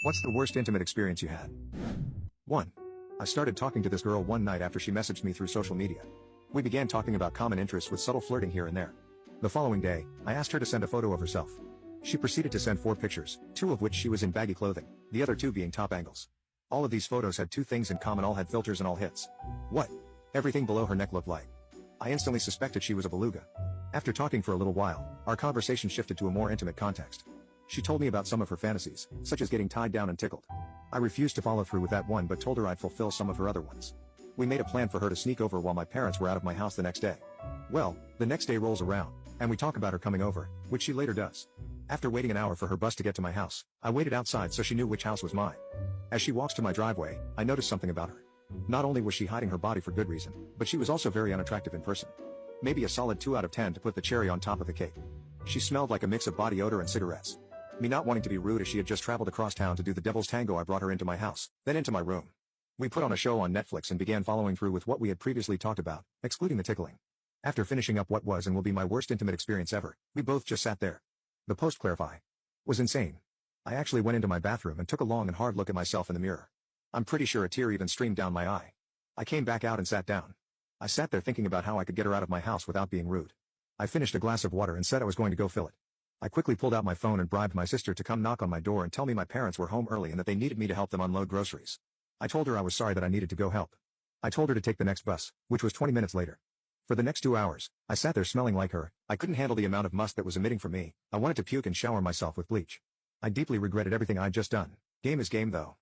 What's the worst intimate experience you had? 1. I started talking to this girl one night after she messaged me through social media. We began talking about common interests with subtle flirting here and there. The following day, I asked her to send a photo of herself. She proceeded to send 4 pictures, 2 of which she was in baggy clothing, the other 2 being top angles. All of these photos had 2 things in common: all had filters and all hits. What? Everything below her neck looked like. I instantly suspected she was a beluga. After talking for a little while, our conversation shifted to a more intimate context. She told me about some of her fantasies, such as getting tied down and tickled. I refused to follow through with that one but told her I'd fulfill some of her other ones. We made a plan for her to sneak over while my parents were out of my house the next day. Well, the next day rolls around, and we talk about her coming over, which she later does. After waiting an hour for her bus to get to my house, I waited outside so she knew which house was mine. As she walks to my driveway, I noticed something about her. Not only was she hiding her body for good reason, but she was also very unattractive in person. Maybe a solid 2 out of 10 to put the cherry on top of the cake. She smelled like a mix of body odor and cigarettes. Me not wanting to be rude as she had just traveled across town to do the devil's tango, I brought her into my house, then into my room. We put on a show on Netflix and began following through with what we had previously talked about, excluding the tickling. After finishing up what was and will be my worst intimate experience ever, we both just sat there. The post-clarify was insane. I actually went into my bathroom and took a long and hard look at myself in the mirror. I'm pretty sure a tear even streamed down my eye. I came back out and sat down. I sat there thinking about how I could get her out of my house without being rude. I finished a glass of water and said I was going to go fill it. I quickly pulled out my phone and bribed my sister to come knock on my door and tell me my parents were home early and that they needed me to help them unload groceries. I told her I was sorry that I needed to go help. I told her to take the next bus, which was 20 minutes later. For the next 2 hours, I sat there smelling like her. I couldn't handle the amount of must that was emitting from me. I wanted to puke and shower myself with bleach. I deeply regretted everything I'd just done. Game is game though.